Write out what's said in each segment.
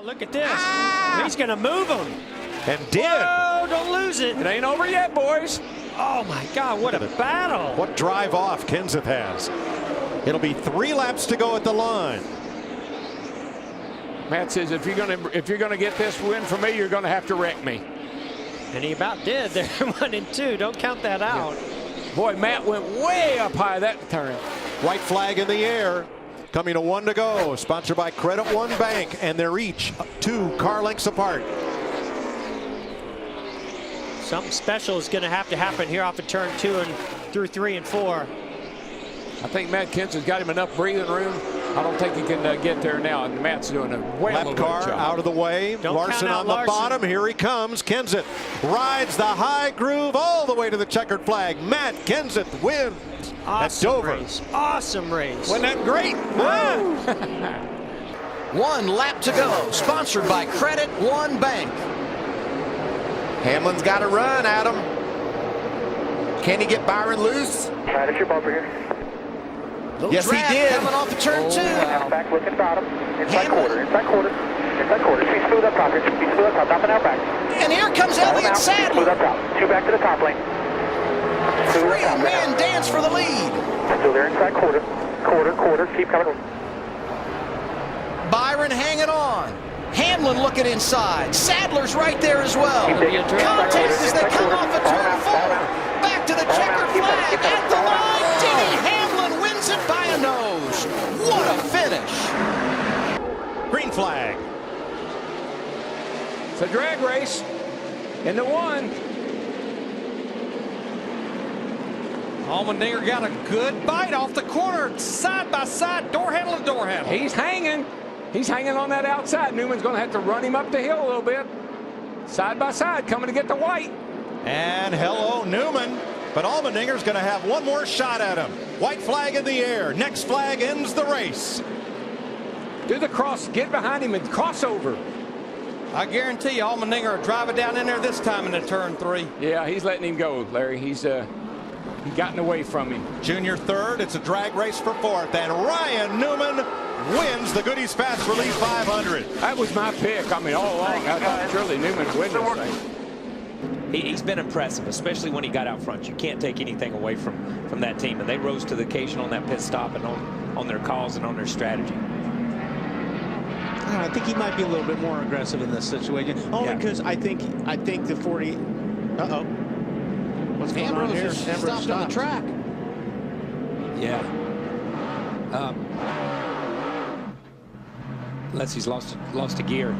Oh, look at this. He's going to move him. And did. Whoa, don't lose it. It ain't over yet, boys. Oh, my God, what a battle. What drive off Kenseth has. It'll be 3 laps to go at the line. Matt says if you're gonna get this win for me, you're gonna have to wreck me. And he about did there, 1 and 2. Don't count that out. Yeah. Boy, Matt went way up high that turn. White flag in the air. Coming to 1 to go. Sponsored by Credit One Bank. And they're each 2 car lengths apart. Something special is going to happen here off of turn 2 and through 3 and 4. I think Matt Kenseth's got him enough breathing room. I don't think he can get there now. And Matt's doing a well Lap car job. out of the way. Don't Larson on the bottom. Here he comes. Kenseth rides the high groove all the way to the checkered flag. Matt Kenseth wins at Dover. Race. Awesome race. Wasn't that great? Wow. 1 lap to go. Sponsored by Credit One Bank. Hamlin's got to run, Adam. Can he get Byron loose? Right at your bumper here. Yes, he did. Coming off of turn 2. Back, looking bottom. Inside quarter. Inside quarter. Speed smooth up top. Speed smooth up top. Top and out back. And here comes Elliott Sadler. Smooth up top. 2 back to the top lane. 3-man dance for the lead. Still there inside quarter. Quarter. Keep coming. Byron hanging on. Hamlin looking inside. Sadler's right there as well. Contest as they come off of turn 4. Back to the checkered flag at the line. Denny Hamlin wins it by a nose. What a finish. Green flag. It's a drag race. In the 1. Allmendinger got a good bite off the corner, side by side, door handle to door handle. He's hanging. He's hanging on that outside. Newman's going to have to run him up the hill a little bit. Side by side, coming to get the white. And hello, Newman. But Allmendinger's going to have one more shot at him. White flag in the air. Next flag ends the race. Do the cross. Get behind him and cross over. I guarantee you Allmendinger will drive it down in there this time in the turn 3. Yeah, he's letting him go, Larry. He's gotten away from him. Junior third. It's a drag race for 4th. And Ryan Newman wins the Goodies Fast Release 500. That was my pick. I mean, all along, I thought surely Newman would win this thing. He's been impressive, especially when he got out front. You can't take anything away from that team. And they rose to the occasion on that pit stop and on their calls and on their strategy. I think he might be a little bit more aggressive in this situation. Only because I think the 40. Uh-oh. What's going on here? Just stopped on the track. Yeah. Unless he's lost a gear.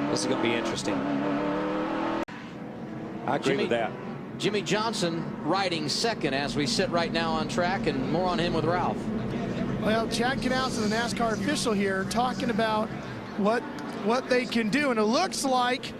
This is going to be interesting. I agree with that. Jimmy Johnson riding second as we sit right now on track, and more on him with Ralph. Well, Chad Knaus, the NASCAR official here, talking about what they can do, and it looks like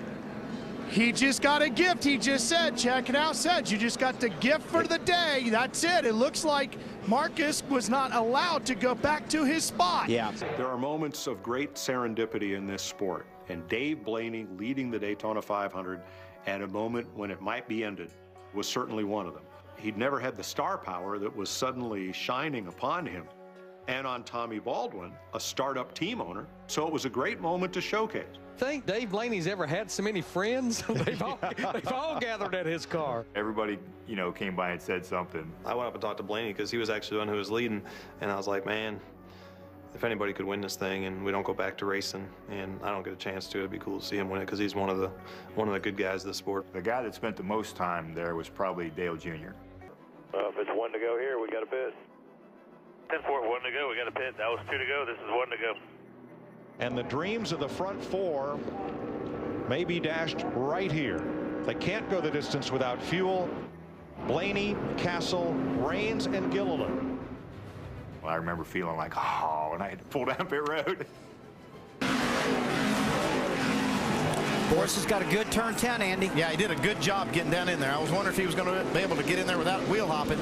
he just got a gift. He just said, Chad Knaus said, you just got the gift for the day. That's it. It looks like Marcus was not allowed to go back to his spot. Yeah. There are moments of great serendipity in this sport, and Dave Blaney leading the Daytona 500 at a moment when it might be ended was certainly one of them. He'd never had the star power that was suddenly shining upon him. And on Tommy Baldwin, a startup team owner, so it was a great moment to showcase. Think Dave Blaney's ever had so many friends? They've all gathered at his car. Everybody, came by and said something. I went up and talked to Blaney because he was actually the one who was leading, and I was like, man, if anybody could win this thing and we don't go back to racing and I don't get a chance to, it'd be cool to see him win it because he's one of the good guys of the sport. The guy that spent the most time there was probably Dale Jr. If it's 1 to go here, we got a pit. 10-4, 1 to go. We got a pit. That was 2 to go. This is 1 to go. And the dreams of the front 4 may be dashed right here. They can't go the distance without fuel. Blaney, Castle, Rains, and Gilliland. Well, I remember feeling like, oh, and I had to pull down pit road. Boris has got a good turn 10, Andy. Yeah, he did a good job getting down in there. I was wondering if he was going to be able to get in there without wheel hopping.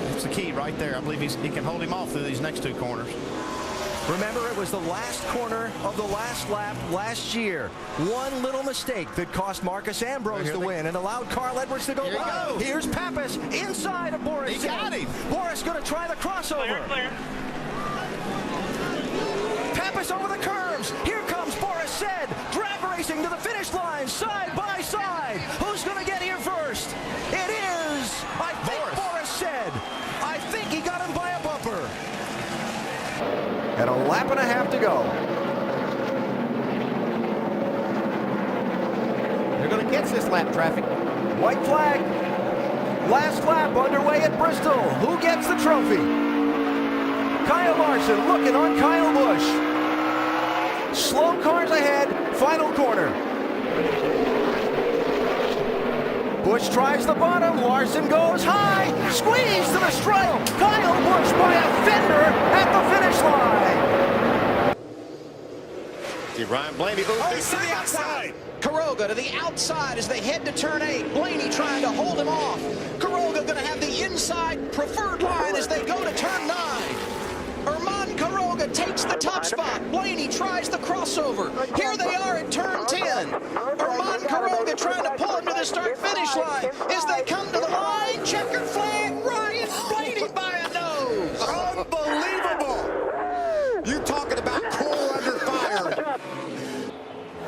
That's the key right there. I believe he can hold him off through these next 2 corners. Remember, it was the last corner of the last lap last year. One little mistake that cost Marcus Ambrose the win and allowed Carl Edwards to go by. Here's Pappas inside of Boris. He got him. Boris going to try the crossover. Clear. Pappas over the curves. Here comes Boris Said. Drag racing to the finish line, side by side. Who's going to get here first? It is, I think, Boris Said. I think he got him by a bumper. And a lap and a half to go. They're going to catch this lap traffic. White flag. Last lap underway at Bristol. Who gets the trophy? Kyle Larson looking on Kyle Busch. Slow cars ahead, final corner. Busch tries the bottom, Larson goes high, squeeze to the stripe. Kyle Busch by a fender at the finish line. See Ryan Blaney moves to the outside. Quiroga to the outside as they head to turn 8. Blaney trying to hold him off. Quiroga going to have the inside preferred line as they go to turn 9. Herman Quiroga takes the top spot. Blaney tries the crossover. Here they are at turn 10. Herman Quiroga trying to pull him to the start-finish line. As they come to the line, checkered flag, Ryan Blaney by a nose. Unbelievable. You talking about coal under fire.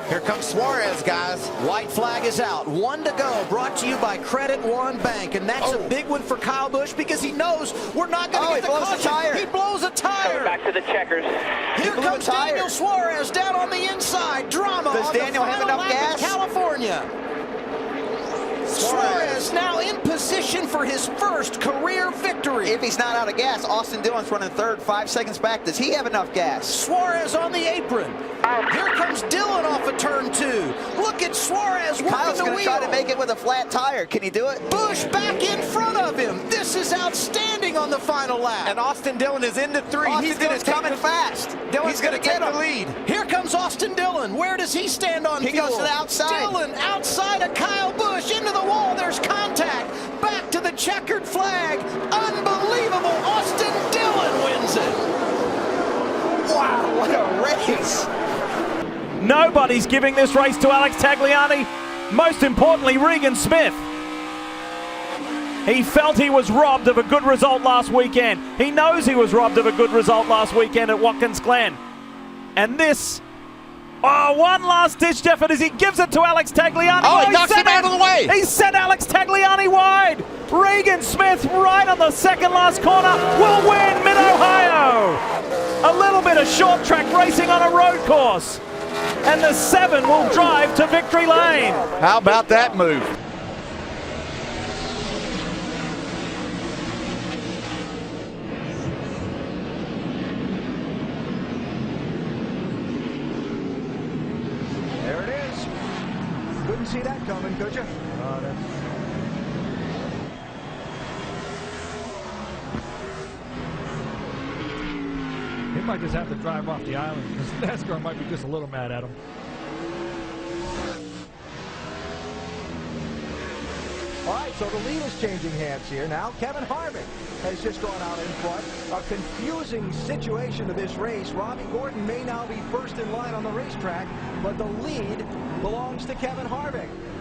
Here comes Suarez, guys. White flag is out. 1 to go. Brought to you by Credit One Bank. And that's a big one for Kyle Busch because he knows we're not going to get the caution. He blows a tire. Back to the checkers. Here comes Daniel Suarez down on the inside. Drama. Does Daniel have enough gas? In California. Suarez now in position for his first career victory. If he's not out of gas, Austin Dillon's running third, 5 seconds back. Does he have enough gas? Suarez on the apron. Here comes Dillon off of turn 2. Look at Suarez working Kyle's the wheel. going to try to make it with a flat tire. Can he do it? Busch back in front of him. This is outstanding on the final lap. And Austin Dillon is into 3. He's going to coming fast. Dillon's going to take the lead. Here comes Austin Dillon. Where does he stand on fuel? He goes to the outside. Dillon outside of Kyle Busch into the wall. There's contact. Back to the checkered flag. Unbelievable. Austin Dillon wins it. Wow, what a race. Nobody's giving this race to Alex Tagliani. Most importantly, Regan Smith. He felt he was robbed of a good result last weekend. He knows he was robbed of a good result last weekend at Watkins Glen. And this, one last ditched effort as he gives it to Alex Tagliani. Oh, he knocks him out of the way. He sent Alex Tagliani wide. Regan Smith right on the second last corner will win Mid-Ohio. A little bit of short track racing on a road course. And the 7 will drive to victory lane. How about that move? There it is. Couldn't see that coming, could you? He might just have to drive off the island because NASCAR might be just a little mad at him. All right, so the lead is changing hands here. Now Kevin Harvick has just gone out in front. A confusing situation to this race. Robbie Gordon may now be first in line on the racetrack, but the lead belongs to Kevin Harvick.